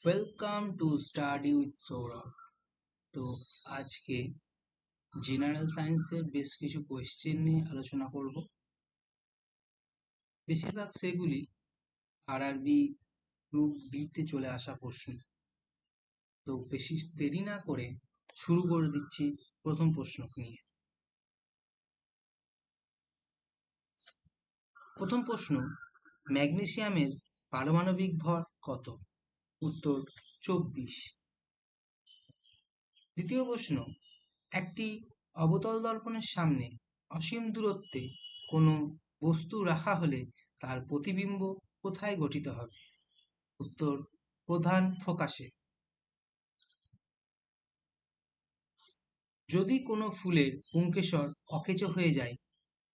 Welcome to study with Sourav. তো আজকে general সায়েন্সের বেশ কিছু কোয়েশ্চেন নিয়ে আলোচনা করব। বেশিরভাগ সেগুলি আরআরবি গ্রুপ বিতে চলে আসা প্রশ্ন। তো বেশি দেরি না করে শুরু করে দিচ্ছি প্রথম প্রশ্ন নিয়ে। প্রথম প্রশ্ন, ম্যাগনেসিয়ামের পারমাণবিক ভর কত? উত্তর 24। দ্বিতীয় প্রশ্ন, একটি অবতল দর্পণের সামনে অসীম দূরত্বে কোনো বস্তু রাখা হলে তার প্রতিবিম্ব কোথায় গঠিত হবে? উত্তর প্রধান ফোকাসে। যদি কোনো ফুলের পুংকেশর অকেজো হয়ে যায়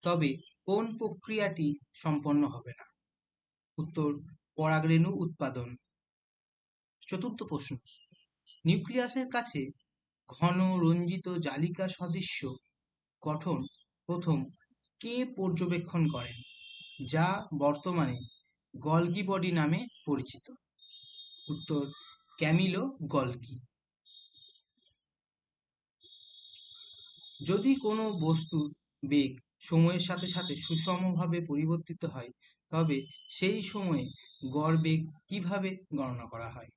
তবে কোন প্রক্রিয়াটি সম্পন্ন হবে না? উত্তর পরাগরেণু উৎপাদন। চতুর্থ প্রশ্ন, নিউক্লিয়াসের কাছে ঘন রঞ্জিত জালিকা সদৃশ্য গঠন প্রথম কে পর্যবেক্ষণ করেন, যা বর্তমানে গলগি বডি নামে পরিচিত? উত্তর ক্যামিলো গলগি। যদি কোনো বস্তুর বেগ সময়ের সাথে সাথে সুষমভাবে পরিবর্তিত হয় তবে সেই সময়ে গড় বেগ কিভাবে গণনা করা হয়?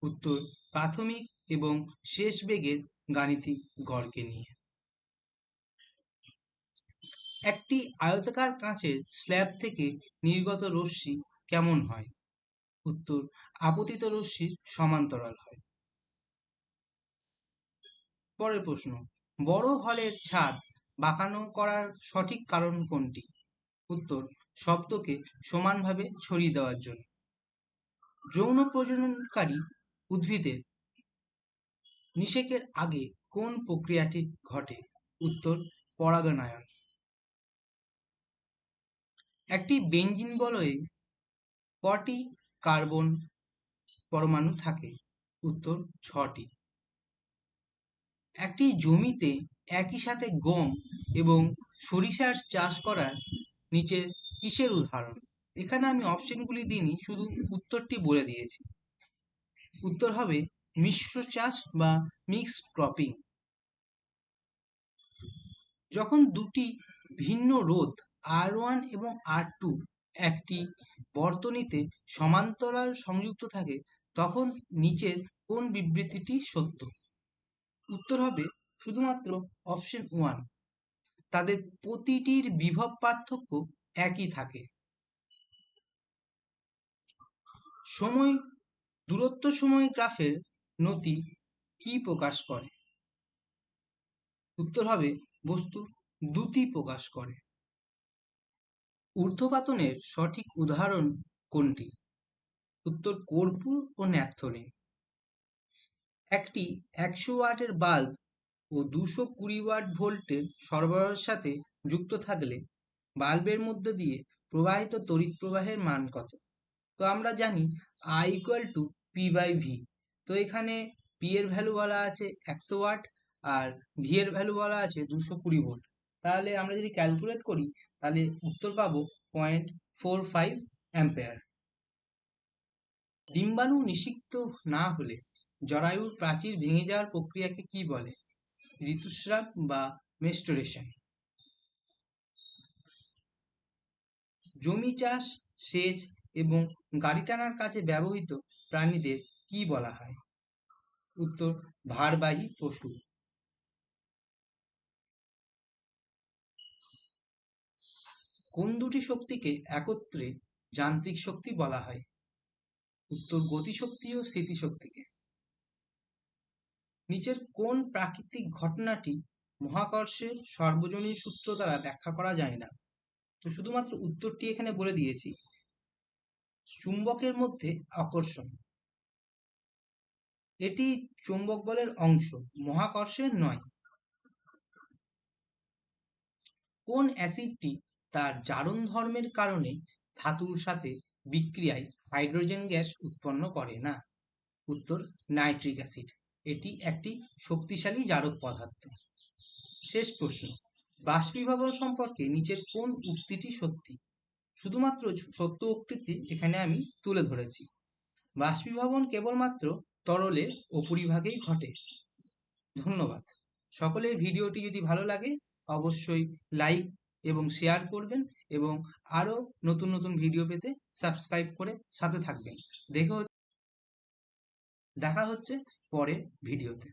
উত্তর প্রাথমিক এবং শেষ বেগের গাণিতিক গড়কে নিয়ে। একটি আয়তাকার কাঁচের স্ল্যাব থেকে নির্গত রশ্মি কেমন হয়? উত্তর আপতিত রশ্মির সমান্তরাল হয়। পরের প্রশ্ন, বড় হলের ছাদ বাঁকানো করার সঠিক কারণ কোনটি? উত্তর শব্দকে সমানভাবে ছড়িয়ে দেওয়ার জন্য। যৌন প্রজননকারী উদ্ভিদের নিষেকের আগে কোন প্রক্রিয়াটি ঘটে? উত্তর পরাগায়ন। একটি বেঞ্জিন বলয়ে কটি কার্বন পরমাণু থাকে? উত্তর 6টি। একটি জমিতে একই সাথে গম এবং সরিষার চাষ করার নিচের কিসের উদাহরণ? এখানে আমি অপশনগুলি দিইনি, শুধু উত্তরটি বলে দিয়েছি। উত্তর হবে মিশ্র চাষ বা মিক্সড ক্রপিং। যখন দুটি ভিন্ন রোধ R1 এবং R2 একটি বর্তনীতে সমান্তরাল সংযুক্ত থাকে তখন নিচের কোন বিবৃতিটি সত্য? উত্তর হবে শুধুমাত্র অপশন 1, তাদের প্রতিটির বিভব পার্থক্য একই থাকে। সময় দূরত্ব সময় গ্রাফের নতি কি প্রকাশ করে? উত্তর হবে বস্তুর দ্যুতি প্রকাশ করে। ঊর্ধ্বপাতনের সঠিক উদাহরণ কোনটি? উত্তর কর্পূর ও ন্যাপথলিন। একটি 100 ওয়াটের বাল্ব ও 220 ওয়াট ভোল্টের সরবরাহের সাথে যুক্ত থাকলে বাল্বের মধ্যে দিয়ে প্রবাহিত তড়িৎ প্রবাহের মান কত? তো আমরা জানি I = P/V। তো এখানে P এর ভ্যালু বলা আছে 100 ওয়াট আর V এর ভ্যালু বলা আছে 220 ভোল্ট। তাহলে আমরা যদি ক্যালকুলেট করি তাহলে উত্তর পাবো 0.45 অ্যাম্পেয়ার। ডিম্বাণু নিষিক্ত না হলে জরায়ুর প্রাচীর ভেঙে যাওয়ার প্রক্রিয়াকে কি বলে? ঋতুস্রাব বা মেনস্ট্রুয়েশন। জমি চাষ, সেচ এবং গাড়ি টানার কাজে ব্যবহৃত প্রাণীদের কি বলা হয়? উত্তর ভারবাহী পশু। কোন দুটি শক্তিকে একত্রে যান্ত্রিক শক্তি বলা হয়? উত্তর গতিশক্তি ও স্থিতিশক্তিকে। নিচের কোন প্রাকৃতিক ঘটনাটি মহাকর্ষের সর্বজনীন সূত্র দ্বারা ব্যাখ্যা করা যায় না? তো শুধুমাত্র উত্তরটি এখানে বলে দিয়েছি, চুম্বকের মধ্যে আকর্ষণ। এটি চৌম্বক বলের অংশ, মহাকর্ষের নয়। কোন অ্যাসিডটি তার জারণ ধর্মের কারণে ধাতুর সাথে বিক্রিয়ায় হাইড্রোজেন গ্যাস উৎপন্ন করে না? উত্তর নাইট্রিক অ্যাসিড। এটি একটি শক্তিশালী জারক পদার্থ। শেষ প্রশ্ন, বাষ্পীভবন সম্পর্কে নিচের কোন উক্তিটি সত্যি? শুধুমাত্র সত্য উক্তিটি এখানে আমি তুলে ধরেছি। বাষ্পীভবন কেবলমাত্র তরলের উপরিভাগেই ঘটে। ধন্যবাদ। সকলের ভিডিওটি যদি ভালো লাগে অবশ্যই লাইক এবং শেয়ার করবেন এবং আরও নতুন নতুন ভিডিও পেতে সাবস্ক্রাইব করে সাথে থাকবেন। দেখা হচ্ছে পরের ভিডিওতে।